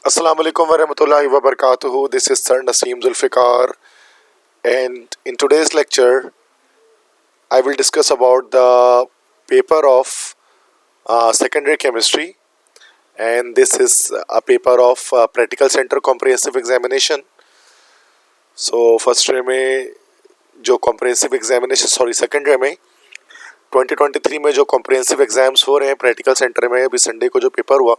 Assalamu alaikum warahmatullahi wabarakatuh. This is Sir Naseem Zulfikar, and in today's lecture, I will discuss about the paper of secondary chemistry, and this is a paper of practical center comprehensive examination. So first ray में जो comprehensive examination second ray में 2023 में जो comprehensive exams हो रहे हैं practical center में, अभी संडे को जो पेपर हुआ,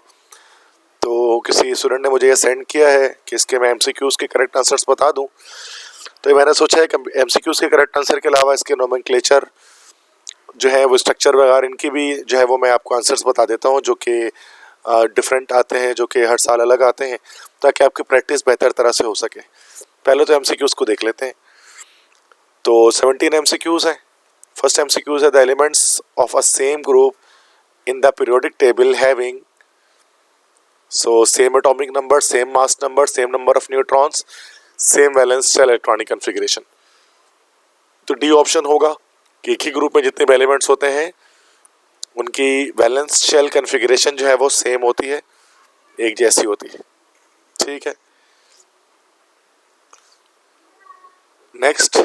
तो किसी स्टूडेंट ने मुझे ये सेंड किया है कि इसके मैं एमसीक्यूज़ के करेक्ट आंसर्स बता दूं। तो मैंने सोचा है कि एमसीक्यूज़ के करेक्ट आंसर के अलावा इसके नोमेनक्लेचर जो है वो स्ट्रक्चर वगैरह इनकी भी जो है वो मैं आपको आंसर्स बता देता हूं, जो कि डिफरेंट आते हैं, जो कि हर साल अलग आते हैं, ताकि आपकी प्रैक्टिस बेहतर तरह से हो सके। पहले तो एमसीक्यूज़ को देख लेते हैं। तो 17 एमसीक्यूज़ हैं। फर्स्ट एमसीक्यूज़ है the elements of a same group in the periodic table having same atomic number, same mass number, same number of neutrons, same valence shell electronic configuration। तो डी ऑप्शन होगा कि एक ही group में जितने भी elements होते हैं उनकी वैलेंस शेल कन्फिगरेशन जो है वो सेम होती है, एक जैसी होती है। ठीक है। नेक्स्ट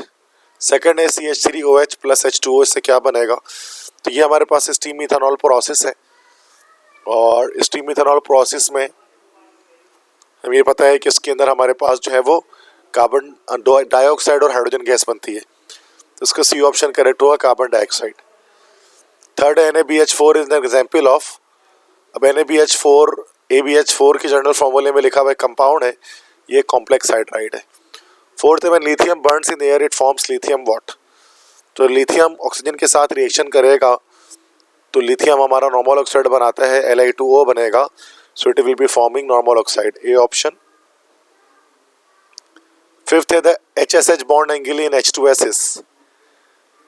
सेकंड है CH3OH प्लस H2O, इससे क्या बनेगा? तो ये हमारे पास स्टीम इथेनॉल प्रोसेस है, और स्टीम इथेनॉल प्रोसेस में हमें ये पता है कि इसके अंदर हमारे पास जो है वो कार्बन डाइऑक्साइड और हाइड्रोजन गैस बनती है। तो इसका सी ऑप्शन करेक्ट होगा, कार्बन डाइऑक्साइड। थर्ड है NaBH4 is an example of. अब NaBH4 ABH4 की जनरल फॉर्मूले में लिखा हुआ कंपाउंड है, ये कॉम्प्लेक्स हाइड्राइड है। फोर्थ है lithium Burns in air it forms lithium what. तो लिथियम ऑक्सीजन के साथ रिएक्शन करेगा तो लिथियम हमारा नॉर्मल ऑक्साइड बनाता है, Li2O बनेगा, so it will be forming normal oxide, A option. Fifth है the HSH bond angle in H2S।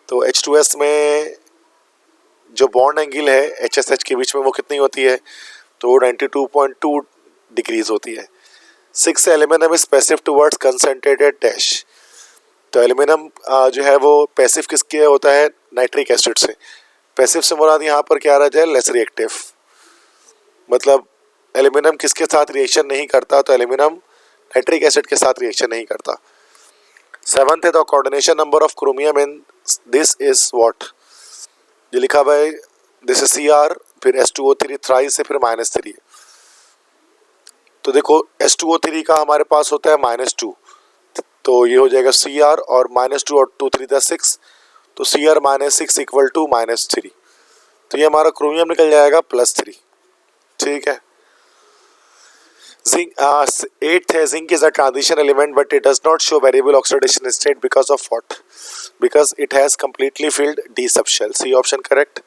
तो H2S में जो बॉन्ड एंगल है HSH के बीच में वो कितनी होती है? तो 92.2 डिग्रीज होती है। Six aluminium is passive towards concentrated dash. तो एल्यूमिनियम जो है वो पैसिव किसके होता है? नाइट्रिक एसिड से। पैसिव से मुराद यहाँ पर क्या रह जाए? लेस रिएक्टिव, मतलब एल्यूमिनियम किसके साथ रिएक्शन नहीं करता? तो एल्यूमिनियम नाइट्रिक एसिड के साथ रिएक्शन नहीं करता। सेवंथ है the coordination number of chromium in this is what. जो लिखा हुआ है दिस इज Cr, फिर H2O3 थ्राइस से फिर -3। तो देखो H2O3 का हमारे पास होता है -2, तो ये हो जाएगा Cr, और -2 और 2 3 6, तो Cr -6 इक्वल टू -3। तो ये हमारा क्रोमियम निकल जाएगा +3। ठीक है। जिंक एट्थ है zinc is a transition element but it does not show variable oxidation state because of what? Because it has completely filled D subshell, C option correct.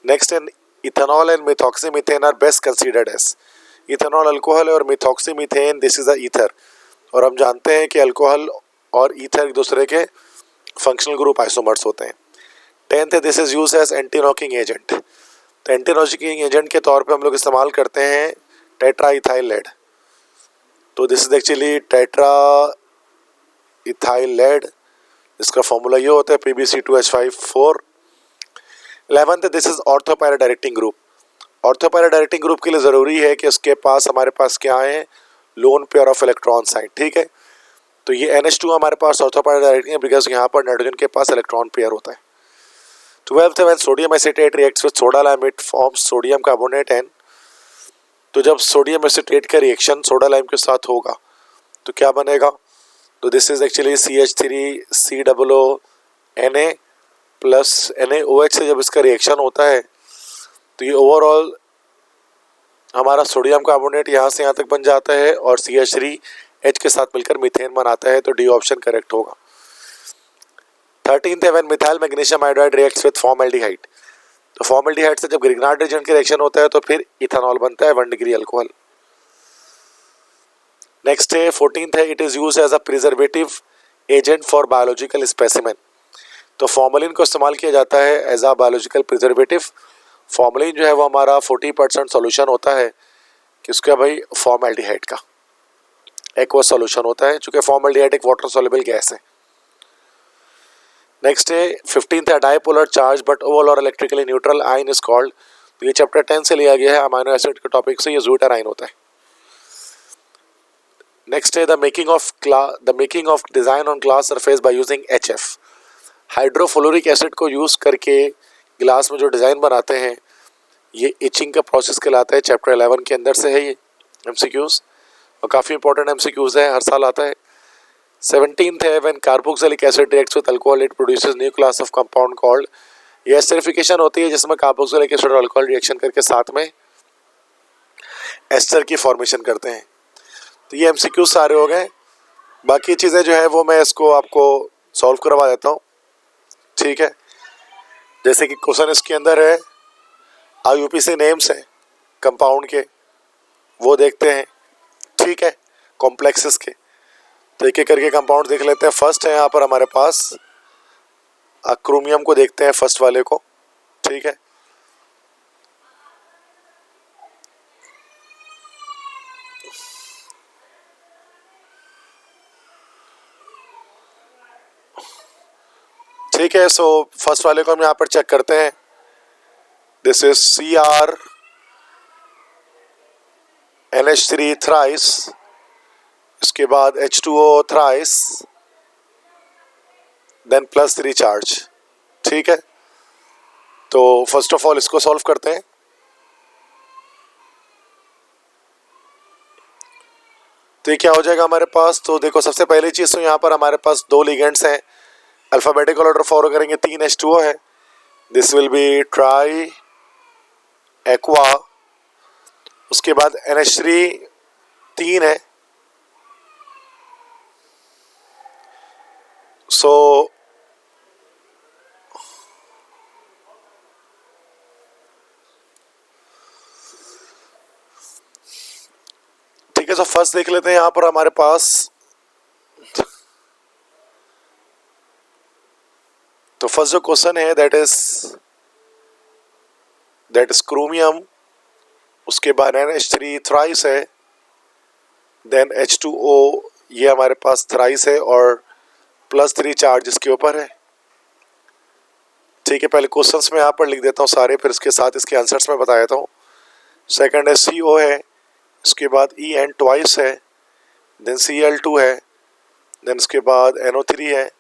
Next है ethanol and methoxymethane are best considered as. Ethanol alcohol और methoxymethane this is a ether, और हम जानते हैं कि alcohol और ether एक दूसरे के फंक्शनल ग्रुप आइसोमर्स होते हैं। टेंथ है this is use as anti knocking agent. तो एंटी नॉकिंग एजेंट के तौर पे हम लोग इस्तेमाल करते हैं टेट्रा इथाइल लेड। तो this is actually tetra ethyl lead, इसका फॉर्मूला ये होता है PbC2H5 4। 11th this is ortho para directing group. Ortho para directing group के लिए ज़रूरी है कि उसके पास हमारे पास क्या है? Lone pair of electron side. ठीक है। तो ये NH2 हमारे पास ऑर्थो पैरा डायरेक्टिंग है बिकॉज यहाँ पर नाइट्रोजन के पास इलेक्ट्रॉन पेयर होता है। 12th when sodium acetate reacts with soda lime it forms sodium carbonate N। तो जब सोडियम एसीटेट का रिएक्शन सोडा लाइम के साथ होगा तो क्या बनेगा? तो this is actually CH3COO Na plus NaOH से जब इसका रिएक्शन होता है तो ये ओवरऑल हमारा सोडियम कार्बोनेट यहाँ से यहाँ तक बन जाता है, और CH3H के साथ मिलकर मीथेन बनाता है, तो डी ऑप्शन करेक्ट होगा। 13th है when methyl magnesium iodide reacts with formaldehyde. तो फॉर्मल्डिहाइड से जब ग्रिग्नार्ड रीजन के रिएक्शन होता है तो फिर इथेनॉल बनता है 1 डिग्री अल्कोहल। नेक्स्ट है 14th है it is used as a preservative agent for biological specimen. तो फॉर्मलिन को इस्तेमाल किया जाता है as a biological preservative. Formalin जो है वो हमारा 40% सोल्यूशन होता है किसका भाई? फॉर्मल्डिहाइड का एक्वस सोल्यूशन होता है, चूंकि फॉर्मल्डिहाइड एक वाटर सॉल्युबल गैस है। नेक्स्ट है 15th है डाइपोलर चार्ज बट ओवरऑल और electrically neutral ion is called. तो ये चैप्टर 10 से लिया गया है, अमीनो एसिड के टॉपिक से, ये ज़्यूटर आयन होता है। नेक्स्ट है the making of design on glass surface by using HF। Hydrofluoric acid को यूज़ करके ग्लास में जो डिज़ाइन बनाते हैं ये इचिंग का प्रोसेस कहलाता है। चैप्टर 11 के अंदर से है ये MCQs, और काफ़ी इंपॉर्टेंट MCQs है, हर साल आता है। 17th है when carboxylic acid reacts with alcohol it produces new class of compound called. ये एस्टरिफिकेशन होती है जिसमें कार्बोक्सिलिक एसिड और अल्कोहल रिएक्शन करके साथ में एस्टर की फॉर्मेशन करते हैं। तो ये MCQs सारे हो गए। बाकी चीज़ें जो है वो मैं इसको आपको सॉल्व करवा देता हूँ, ठीक है। जैसे कि क्वेश्चन इसके अंदर है IUPAC नेम्स हैं कंपाउंड के, वो देखते हैं, ठीक है, कॉम्प्लेक्सेस के। तो एक एक करके कंपाउंड देख लेते हैं। फर्स्ट है यहाँ पर हमारे पास क्रोमियम को देखते हैं, फर्स्ट वाले को, ठीक है। ठीक है, सो फर्स्ट वाले को हम यहाँ पर चेक करते हैं। दिस इज CrNH3 थ्राइस, इसके बाद H2O थ्राइस, देन +3 चार्ज, ठीक है। तो फर्स्ट ऑफ ऑल इसको सॉल्व करते हैं। तो ये क्या हो जाएगा हमारे पास, तो देखो सबसे पहली चीज़ तो यहाँ पर हमारे पास 2 लिगेंड्स हैं, अल्फ़ाबेटिकल ऑर्डर फॉलो करेंगे। 3 H2O है, this will be try aqua. उसके बाद NH3 3 है, सो ठीक है। सो फर्स्ट देख लेते हैं यहाँ पर हमारे पास, तो फर्स्ट जो क्वेश्चन है दैट इज क्रोमियम, उसके बाद NH3 थ्राइस है, देन H2O ये हमारे पास थ्राइस है और +3 चार्ज इसके ऊपर है, ठीक है। पहले क्वेश्चंस में यहाँ पर लिख देता हूँ सारे, फिर इसके साथ इसके आंसर्स में बता देता हूँ। सेकंड है CO है, उसके बाद En ट्वाइस है, देन Cl2 है, देन उसके बाद NO3 है,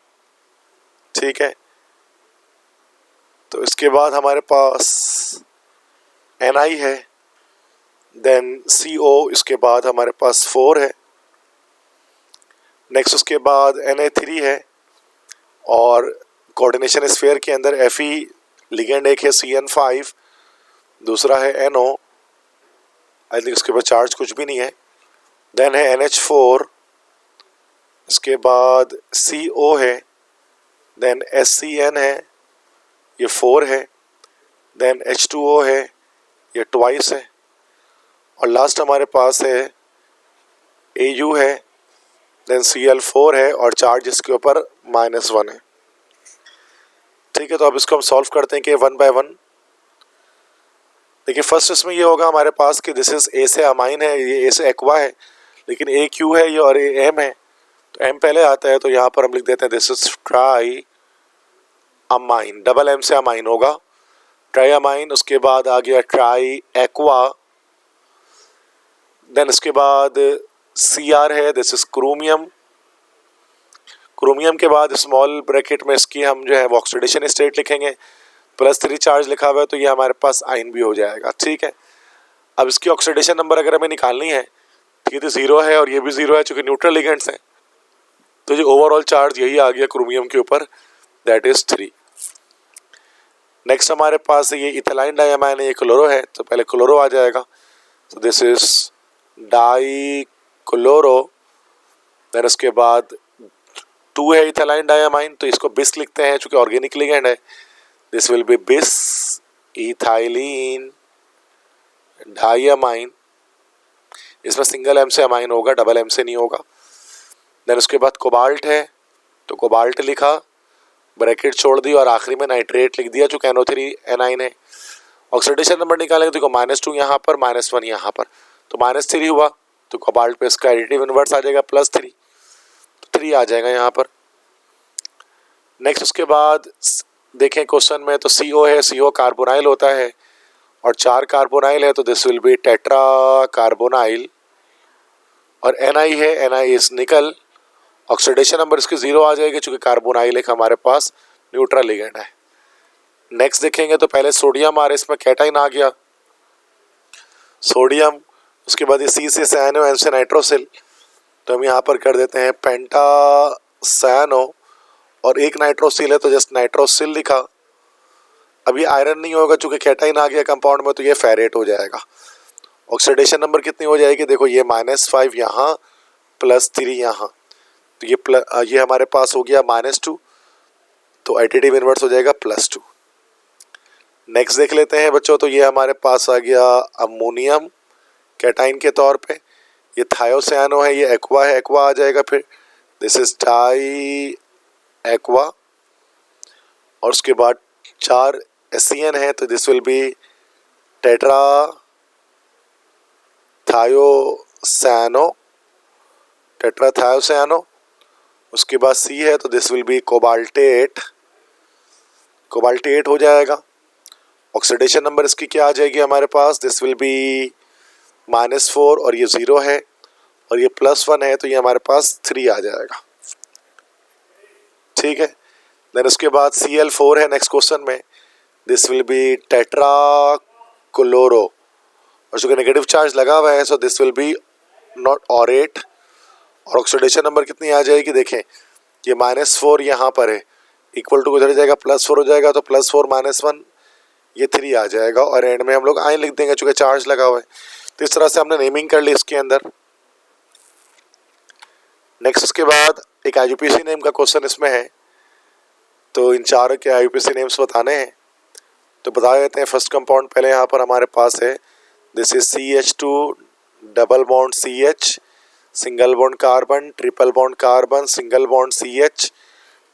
ठीक है। तो इसके बाद हमारे पास Ni है, देन CO, इसके बाद हमारे पास 4 है, नेक्स्ट उसके बाद Na3 है, और कोऑर्डिनेशन स्फीयर के अंदर Fe लिगेंड एक है CN5, दूसरा है NO, आई थिंक उसके बाद चार्ज कुछ भी नहीं है, देन है NH4, इसके बाद CO है, देन SCN है, ये 4 है, देन H2O है, ये ट्वाइस है, और लास्ट हमारे पास है AU है, देन Cl4 है, और चार्ज इसके ऊपर -1 है, ठीक है। तो अब इसको हम सॉल्व करते हैं कि 1 बाय 1। देखिए फर्स्ट इसमें ये होगा हमारे पास कि दिस इज A से अमाइन है, ये A से एक्वा है, लेकिन AQ है ये और ये M है, तो M पहले आता है, तो यहाँ पर हम लिख देते हैं this is try amine, double M से अमाइन होगा, ट्राई अमाइन। उसके बाद आ गया ट्राई एक्वा, देन इसके बाद Cr है, दिस इज क्रोमियम। क्रोमियम के बाद स्मॉल ब्रैकेट में इसकी हम जो है वो ऑक्सीडेशन स्टेट लिखेंगे, +3 चार्ज लिखा हुआ है, तो ये हमारे पास आइन भी हो जाएगा, ठीक है। अब इसकी ऑक्सीडेशन नंबर अगर हमें निकालनी है, ठीक है, तो 0 है और ये भी 0 है, चूंकि न्यूट्रल लिगेंड्स हैं, तो जो ओवरऑल चार्ज यही आ गया क्रोमियम के ऊपर, दैट इज 3। नेक्स्ट हमारे पास ये इथाइल डाइअमाइन है, ये क्लोरो है, तो पहले क्लोरो आ जाएगा, तो this is dichloro, then उसके बाद 2 है इथाइल डाइअमाइन, तो इसको बिस लिखते हैं चूंकि ऑर्गेनिक लिगेंड है, दिस विल बी बिस इथाइलिन डाइअमाइन, इसमें सिंगल M से अमाइन होगा, डबल M से नहीं होगा। देन उसके बाद कोबाल्ट है, तो कोबाल्ट लिखा, ब्रैकेट छोड़ दी और आखिरी में नाइट्रेट लिख दिया चूंकि NO3 एनाइन है। ऑक्सीडेशन नंबर निकालेंगे, देखो -2 यहाँ पर, -1 यहाँ पर, तो -3 हुआ, तो कोबाल्ट पे इसका एडिटिव इन्वर्स आ जाएगा +3, तो 3 आ जाएगा यहाँ पर। नेक्स्ट उसके बाद देखें क्वेश्चन में, तो CO है, CO कार्बोनाइल होता है, और 4 कार्बोनाइल है, तो this will be tetra carbonyl, और Ni है, Ni इज निकल, ऑक्सीडेशन नंबर इसकी 0 आ जाएगी चूंकि कार्बोनाइल एक हमारे पास न्यूट्रल लिगेंड है। नेक्स्ट देखेंगे तो पहले सोडियम आ रहा है, इसमें कैटाइन आ गया सोडियम, उसके बाद ये सी से सैनो, एन से नाइट्रोसिल, तो हम यहाँ पर कर देते हैं पेंटा सैनो, और एक नाइट्रोसिल है तो जस्ट नाइट्रोसिल लिखा। अब ये आयरन नहीं होगा चूंकि कैटाइन आ गया कंपाउंड में, तो ये फेरेट हो जाएगा। ऑक्सीडेशन नंबर कितनी हो जाएगी, देखो ये -5 यहाँ +3 यहाँ, तो ये हमारे पास हो गया -2, तो एडिटिव इन्वर्स हो जाएगा +2। नेक्स्ट देख लेते हैं बच्चों, तो ये हमारे पास आ गया अमोनियम कैटाइन के तौर पे, ये थायोसैनो है, ये एक्वा है, एक्वा आ जाएगा, फिर दिस इज डाई एक्वा, और उसके बाद 4 एसियन है तो this will be tetra thiocyanato, tetra thiocyanato. उसके बाद सी है तो this will be cobaltate, cobaltate हो जाएगा। ऑक्सीडेशन नंबर इसकी क्या आ जाएगी हमारे पास, दिस विल बी -4, और ये 0 है, और ये +1 है तो ये हमारे पास 3 आ जाएगा। ठीक है, देन उसके बाद Cl4 है नेक्स्ट क्वेश्चन में, this will be tetra chloro, और चूंकि नेगेटिव चार्ज लगा हुआ है सो दिस विल बी नॉट ऑरेट, और ऑक्सीडेशन नंबर कितनी आ जाएगी, देखें ये -4 यहाँ पर है, इक्वल टू इधर जाएगा +4 हो जाएगा, तो +4 -1 ये 3 आ जाएगा, और एंड में हम लोग आयन लिख देंगे चूंकि चार्ज लगा हुआ है। तो इस तरह से हमने नेमिंग कर ली इसके अंदर। नेक्स्ट उसके बाद एक IUPAC नेम का क्वेश्चन इसमें है, तो इन चारों के IUPAC नेम्स बताने हैं, तो बता देते हैं। फर्स्ट कंपाउंड पहले यहाँ पर हमारे पास है, this is CH2 double bond CH, single bond carbon, triple bond carbon, single bond CH,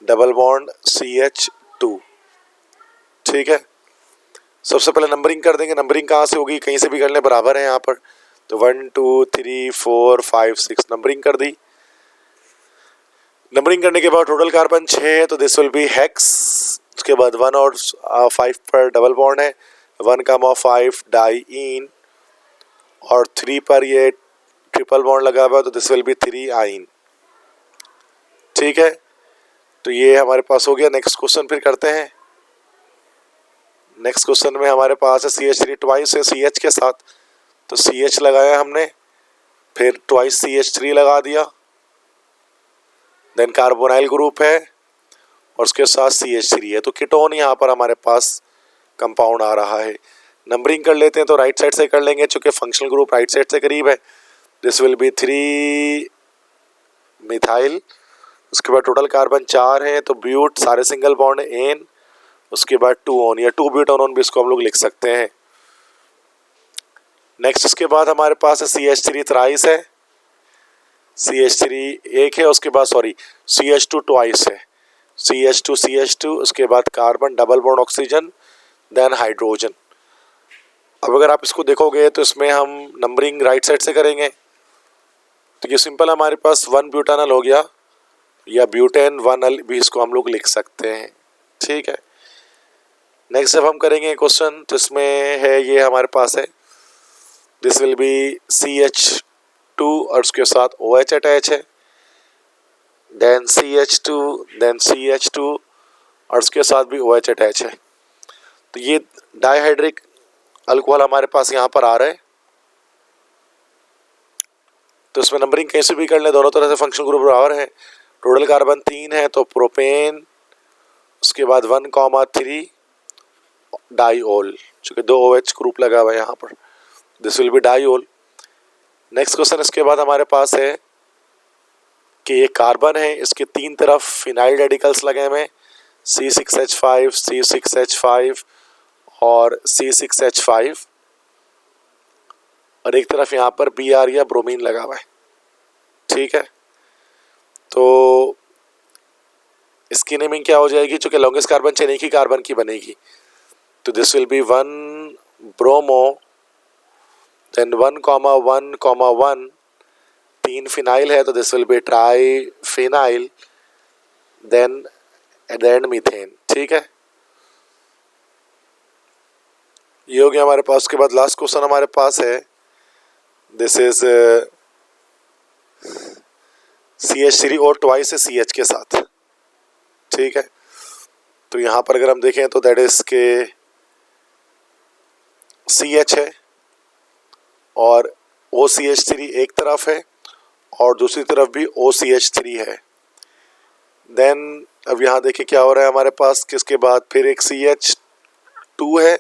double bond CH2। ठीक है, सबसे पहले नंबरिंग कर देंगे। नंबरिंग कहाँ से होगी, कहीं से भी कर लें, बराबर है यहाँ पर, तो 1 2 3 4 5 6 नंबरिंग कर दी। नंबरिंग करने के बाद टोटल कार्बन 6 है तो दिस विल बी हेक्स। उसके बाद 1 और 5 पर डबल बॉन्ड है, 1,5 डाईइन, और 3 पर ये ट्रिपल बॉन्ड लगा हुआ है तो दिस विल बी 3 आइन। ठीक है, तो ये हमारे पास हो गया। नेक्स्ट क्वेश्चन फिर करते हैं। नेक्स्ट क्वेश्चन में हमारे पास है CH3 ट्वाइस है CH के साथ, तो CH लगाया हमने, फिर ट्वाइस CH3 लगा दिया, देन कार्बोनाइल ग्रुप है और उसके साथ CH3 है, तो कीटोन यहाँ पर हमारे पास कंपाउंड आ रहा है। नंबरिंग कर लेते हैं तो राइट साइड से कर लेंगे चूंकि फंक्शनल ग्रुप राइट साइड से करीब है, दिस विल बी 3 मिथाइल। उसके बाद टोटल कार्बन 4 है तो ब्यूट सारे सिंगल बॉन्ड एन, उसके बाद 2 ऑन या 2 ब्यूटानोन भी इसको हम लोग लिख सकते हैं। नेक्स्ट उसके बाद हमारे पास है CH3 थ्राइस है, CH3 एक है, उसके बाद सॉरी CH2 ट्वाइस है, CH2 उसके बाद carbon double bond oxygen then hydrogen. अब अगर आप इसको देखोगे तो इसमें हम नंबरिंग राइट साइड से करेंगे, तो ये सिंपल हमारे पास 1 ब्यूटानल हो गया या ब्यूटेन 1 भी इसको हम लोग लिख सकते हैं। ठीक है, नेक्स्ट जब हम करेंगे क्वेश्चन तो इसमें है ये हमारे पास है, दिस विल बी CH2 और उसके साथ OH अटैच है, देन CH2 और उसके साथ भी OH अटैच है, तो ये डाइहाइड्रिक अल्कोहल हमारे पास यहाँ पर आ रहा है। तो इसमें नंबरिंग कैसे भी कर ले, दोनों तरह से फंक्शन ग्रुप बराबर है। टोटल कार्बन 3 है तो प्रोपेन, उसके बाद 1,3 डाईओल, चूंकि 2 OH ग्रुप लगा हुआ है यहाँ पर, this will B diol. Next question इसके बाद हमारे पास है कि ये कार्बन है, इसके 3 तरफ फिनाइल रेडिकल्स लगे हुए हैं, C6H5 C6H5 और C6H5, और एक तरफ यहाँ पर Br या ब्रोमीन लगा हुआ है। ठीक है, तो इसकी नेमिंग क्या हो जाएगी, चूंकि लॉन्गेस्ट कार्बन चेन एक ही कार्बन की बनेगी, तो this will be 1 bromo then 1,1,1 3 phenyl है तो this will be triphenyl then at the end methane. ठीक है, ये हो गया हमारे पास। उसके बाद लास्ट क्वेश्चन हमारे पास है, दिस इज CH3 और ट्वाइस है CH के साथ, ठीक है। तो यहाँ पर अगर हम देखें तो दैट इज के CH है और OCH3 एक तरफ है और दूसरी तरफ भी OCH3 है। देन अब यहाँ देखिए क्या हो रहा है हमारे पास, किसके बाद फिर एक CH2 है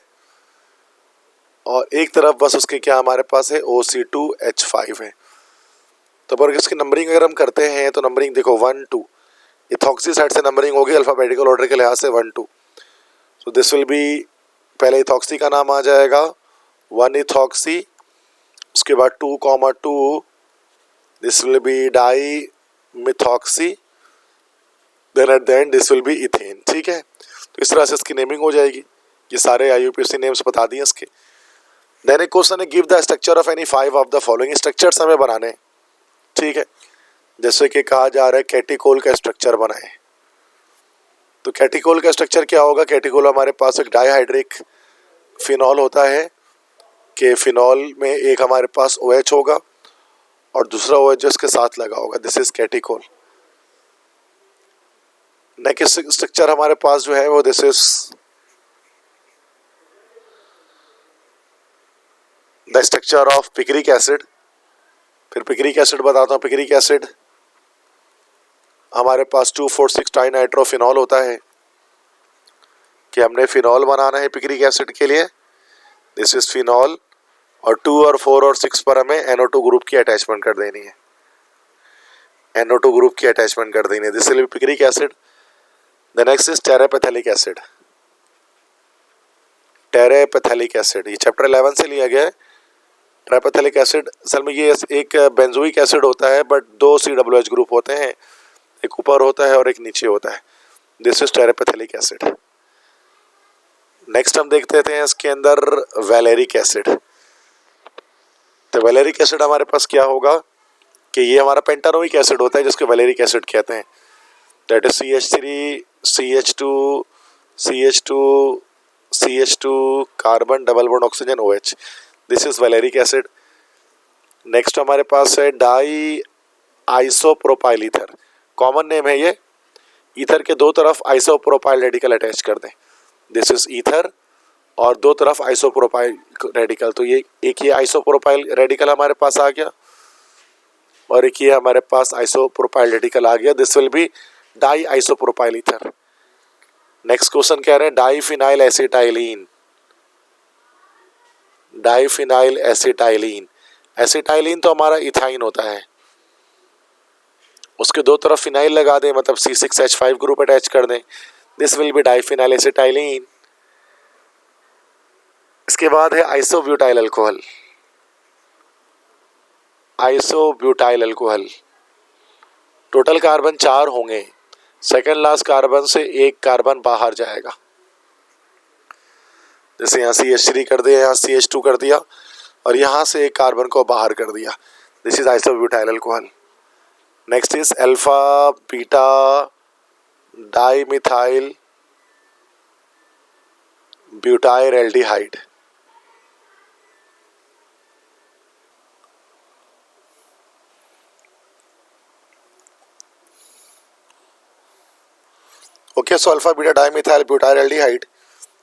और एक तरफ बस उसके क्या हमारे पास है OC2H5 है। तो पर इसकी नंबरिंग अगर हम करते हैं तो नंबरिंग देखो 1 2, इथॉक्सी साइड से नंबरिंग होगी अल्फाबेटिकल ऑर्डर के लिहाज से 1 2। सो दिस विल बी, पहले इथॉक्सी का नाम आ जाएगा 1 इथॉक्सी, उसके बाद 2,2 this will be dimethoxy, then at the end this will be ethane, ठीक है। तो इस तरह से इसकी नेमिंग हो जाएगी। ये सारे IUPAC नेम्स बता दिए इसके। देन एक क्वेश्चन है give the structure of any 5 of the following, structures हमें बनाने, ठीक है। जैसे कि कहा जा रहा है कैटिकोल का स्ट्रक्चर बनाए, तो कैटिकोल का स्ट्रक्चर क्या होगा, कैटिकोल हमारे पास एक डाइहाइड्रिक फिनॉल होता है कि फिनॉल में एक हमारे पास OH होगा और दूसरा OH जो इसके साथ लगा होगा, दिस इज कैटिकोल। नेक्स्ट स्ट्रक्चर हमारे पास जो है वो this is the structure of picric acid. फिर पिक्रिक एसिड बताता हूँ। पिक्रिक एसिड हमारे पास 2,4,6 डाइनाइट्रोफिनॉल होता है कि हमने फिनॉल बनाना है पिक्रिक एसिड के लिए, दिस इज फिनॉल, और 2 और 4 और 6 पर हमें NO2 ग्रुप की अटैचमेंट कर देनी है, NO2 ग्रुप की अटैचमेंट कर देनी है, this will be picric acid. The next is terephthalic acid. Terephthalic acid ये चैप्टर 11 से लिया गया है। टेरेपेथेलिक एसिड असल में ये एक बेंजोइक एसिड होता है, बट 2 COOH ग्रुप होते हैं, एक ऊपर होता है और एक नीचे होता है, this is terephthalic acid. Next हम देखते हैं इसके अंदर वैलेरिक एसिड। तो वैलेरिक एसिड हमारे पास क्या होगा कि ये हमारा पेंटानोइक एसिड होता है जिसको वैलेरिक एसिड कहते हैं, that is CH3 CH2 CH2 CH2 carbon double bond oxygen OH, this is valeric acid. Next हमारे पास है di isopropyl ether, common name है ये, ईथर के दो तरफ आइसोप्रोपाइल रेडिकल अटैच कर दें, दिस इज ईथर, और दो तरफ आइसोप्रोपाइल रेडिकल, तो ये एक ये आइसोप्रोपाइल रेडिकल हमारे पास आ गया और एक ये हमारे पास आइसोप्रोपाइल रेडिकल आ गया, this will be die isopropyl ether. Next question कह रहे हैं diphenyl acetylene. Diphenyl acetylene, acetylene तो हमारा इथाइन होता है, उसके दो तरफ फिनाइल लगा दें, मतलब C6H5 ग्रुप अटैच कर दें, this will B diphenyl acetylene. इसके बाद है isobutyl alcohol. Isobutyl alcohol, total carbon 4 होंगे, सेकेंड लास्ट कार्बन से एक कार्बन बाहर जाएगा, जैसे यहाँ CH3 कर दिया, यहाँ CH2 कर दिया और यहाँ से एक कार्बन को बाहर कर दिया, this is isobutyl alcohol. Next is alpha beta dimethyl butyl aldehyde. Okay, so alpha beta dimethyl butyl aldehyde,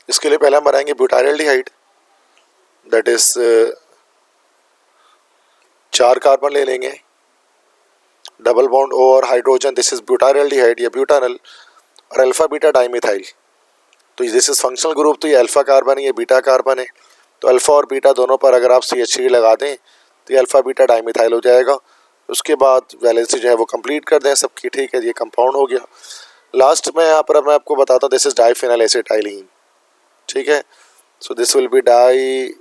इसके लिए पहले हम बनाएंगे butyl aldehyde, that is 4 carbon ले लेंगे, डबल बॉन्ड O और hydrogen, this is butyl aldehyde या butanal, और अल्फा बीटा डाइमिथाइल, तो दिस इज फंक्शनल ग्रुप, तो ये अल्फा कार्बन है, ये बीटा कार्बन है, तो अल्फा और बीटा दोनों पर अगर आप CH3 लगा दें तो ये अल्फा बीटा डाइमिथाइल हो जाएगा। उसके बाद वैलेंसी जो है वो कंप्लीट कर दें सबकी, ठीक है, ये कंपाउंड हो गया। लास्ट में यहाँ पर मैं आपको बताता हूँ दिस इज डाईफिनाइल एसिटाइलिन, ठीक है, सो this will B diphenyl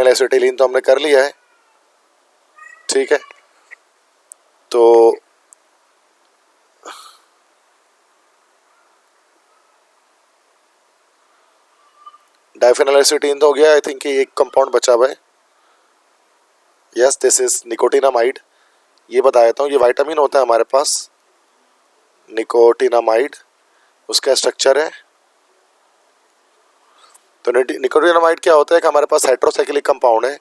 acetylene तो हमने कर लिया है, ठीक है। तो डाईफिनाइल एसिटाइलिन तो हो गया, आई थिंक एक कंपाउंड बचा हुआ है, यस, दिस इज निकोटिनामाइड। ये बता देता हूँ, ये विटामिन होता है हमारे पास निकोटिनामाइड, उसका स्ट्रक्चर है। तो निकोटिनामाइड क्या होता है कि हमारे पास हेट्रोसाइक्लिक कंपाउंड है,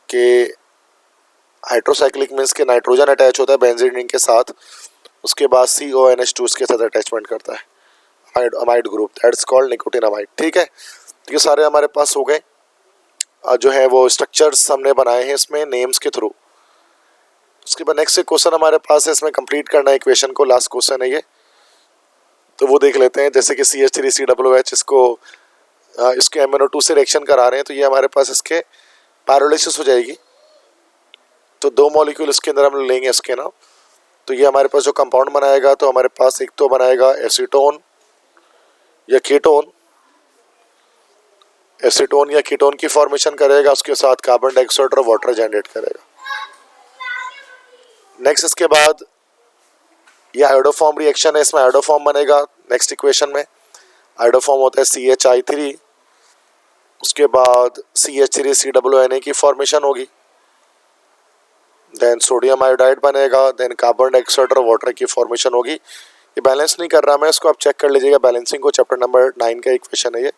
कि हाइड्रोसाइक्लिक मीन्स के नाइट्रोजन अटैच होता है बेंजीन रिंग के साथ, उसके बाद CONH2 उसके साथ अटैचमेंट करता है amide group, that's called nicotinamide. ठीक है, तो ये सारे हमारे पास हो गए जो है वो स्ट्रक्चर्स हमने बनाए हैं इसमें नेम्स के थ्रू। उसके बाद नेक्स्ट क्वेश्चन हमारे पास है, इसमें कंप्लीट करना है इक्वेशन को, लास्ट क्वेश्चन है ये, तो वो देख लेते हैं। जैसे कि CH3COOH इसके MnO2 से रिएक्शन करा रहे हैं, तो ये हमारे पास इसके पायरोलिसिस हो जाएगी, तो 2 मॉलिक्यूल इसके अंदर हम लेंगे इसके ना, तो ये हमारे पास जो कंपाउंड बनाएगा, तो हमारे पास एक तो बनाएगा एसीटोन या कीटोन, एसीटोन या कीटोन की फॉर्मेशन करेगा, उसके साथ कार्बन डाइऑक्साइड और वाटर जनरेट करेगा। नेक्स्ट इसके बाद ये आयोडोफॉर्म रिएक्शन है, इसमें आयोडोफॉर्म बनेगा नेक्स्ट इक्वेशन में। आयोडोफॉर्म होता है CHI3, उसके बाद CH3COONA की फॉर्मेशन होगी, देन सोडियम आयोडाइड बनेगा, देन कार्बन डाइऑक्साइड और वाटर की फॉर्मेशन होगी। ये बैलेंस नहीं कर रहा मैं, इसको आप चेक कर लीजिएगा बैलेंसिंग को, चैप्टर नंबर 9 का इक्वेशन है ये।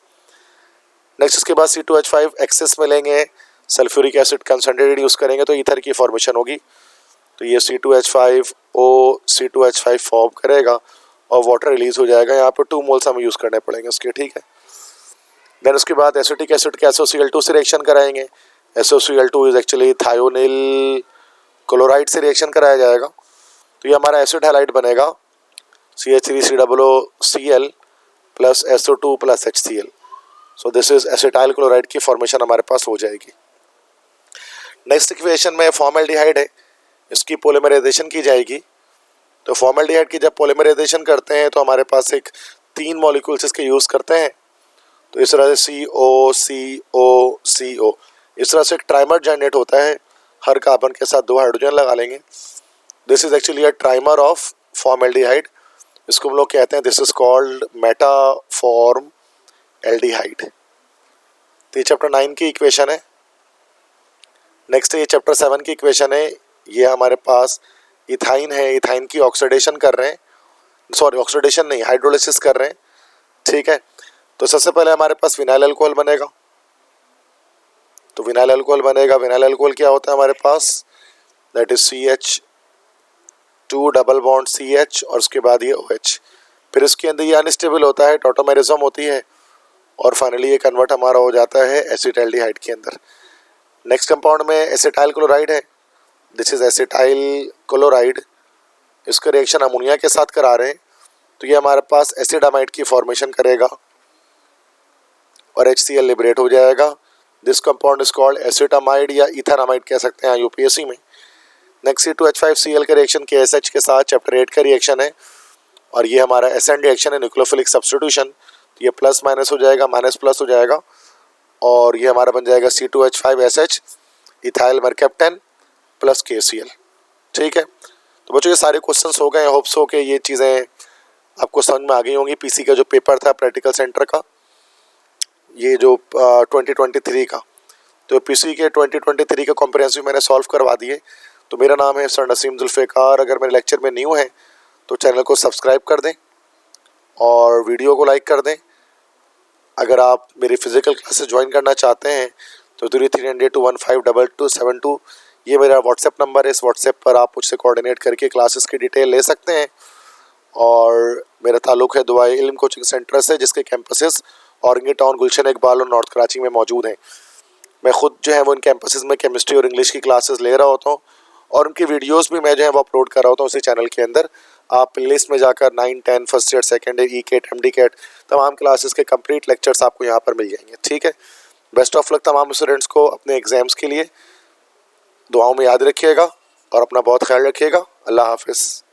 नेक्स्ट इसके बाद C2H5 एक्सेस में लेंगे, सल्फ्यूरिक एसिड कंसंट्रेटेड यूज़ करेंगे तो ईथर की फॉर्मेशन होगी, तो ये C2H5O C2H5 फॉर्म करेगा और वाटर रिलीज हो जाएगा। यहाँ पर 2 मोल्स हमें यूज़ करने पड़ेंगे उसके। ठीक है, देन उसके बाद एसिटिक एसिड के SOCl2 से रिएक्शन कराएंगे। SOCl2 is actually thionyl chloride से रिएक्शन कराया जाएगा, तो ये हमारा एसिड हैलाइड बनेगा CH3COOCl plus SO2 plus HCl, so this is acetyl chloride की फॉर्मेशन हमारे पास हो जाएगी। नेक्स्ट इक्वेशन में फॉर्मेल्डिहाइड है, इसकी पोलीमराइजेशन की जाएगी, तो फॉर्मेल्डिहाइड की जब पोलीमराइजेशन करते हैं तो हमारे पास एक 3 मॉलिक्यूल्स इसके यूज़ करते हैं, तो इस तरह से CO इस तरह से एक ट्राइमर जनरेट होता है, हर कार्बन के साथ 2 हाइड्रोजन लगा लेंगे। This is actually a trimer of formaldehyde, इसको हम लोग कहते हैं दिस इज कॉल्ड मेटाफॉर्म एल्डिहाइड। तो ये चैप्टर 9 की इक्वेशन है। नेक्स्ट ये चैप्टर 7 की इक्वेशन है, ये हमारे पास इथाइन है, इथाइन की ऑक्सीडेशन कर रहे हैं, सॉरी ऑक्सीडेशन नहीं हाइड्रोलिसिस कर रहे हैं। ठीक है, तो सबसे पहले हमारे पास विनाइल अल्कोहल बनेगा, तो विनाइल अल्कोहल बनेगा। विनाइल अल्कोहल क्या होता है हमारे पास, that is CH2 double bond CH और उसके बाद ये OH, फिर इसके अंदर ये अनस्टेबल होता है, टॉटोमेरिज्म होती है और फाइनली ये कन्वर्ट हमारा हो जाता है एसिटाल्डिहाइड के अंदर। नेक्स्ट कंपाउंड में एसिटाइल क्लोराइड है, दिस इज एसिटाइल क्लोराइड, इसका रिएक्शन अमोनिया के साथ करा रहे हैं, तो ये हमारे पास एसिडामाइड की फॉर्मेशन करेगा और HCl लिबरेट हो जाएगा। This compound is called acetamide या इथेनामाइड कह सकते हैं UPSC में। नेक्स्ट C2H5Cl का रिएक्शन KSH के साथ चैप्टर 8 का रिएक्शन है और ये हमारा एसेंड रिएक्शन है न्यूक्लियोफिलिक सब्स्टिट्यूशन, तो ये प्लस माइनस हो जाएगा, माइनस प्लस हो जाएगा और ये हमारा बन जाएगा C2H5SH इथाइल मरकैप्टेन प्लस KCl। ठीक है, तो बच्चों ये सारे क्वेश्चंस हो गए, होप्स हो के ये चीज़ें आपको समझ में आ गई होंगी। PC का जो पेपर था प्रैक्टिकल सेंटर का, ये जो 2023 का, तो PC के 2023 का कॉम्प्रिहेंसिव मैंने सॉल्व करवा दिए। तो मेरा नाम है सर नसीम जुल्फ़िकार, अगर मेरे लेक्चर में न्यू हैं तो चैनल को सब्सक्राइब कर दें और वीडियो को लाइक कर दें। अगर आप मेरी फिजिकल क्लासेस ज्वाइन करना चाहते हैं तो 3300215272 ये मेरा व्हाट्सएप नंबर है, इस व्हाट्सएप पर आप मुझसे कोऑर्डिनेट करके क्लासेस की डिटेल ले सकते हैं। और मेरा ताल्लुक़ है दुआए इल्म कोचिंग सेंटर से, जिसके कैंपसेस औरंगी टाउन, गुलशन इकबाल और नॉर्थ कराची में मौजूद हैं। मैं खुद जो है वो इन कैंपसेस में केमिस्ट्री और इंग्लिश की क्लासेस ले रहा होता हूँ और उनकी वीडियोस भी मैं जो है वो अपलोड कर रहा होता हूँ उसी चैनल के अंदर। आप प्लेलिस्ट में जाकर 9, 10 first year, second year, ECAT, MDCAT तमाम क्लासेस के कंप्लीट लेक्चर्स आपको यहाँ पर मिल जाएंगे। ठीक है, बेस्ट ऑफ लक तमाम स्टूडेंट्स को अपने एग्जाम्स के लिए। दुआओं में याद रखिएगा और अपना बहुत ख्याल रखिएगा। अल्लाह हाफिज़।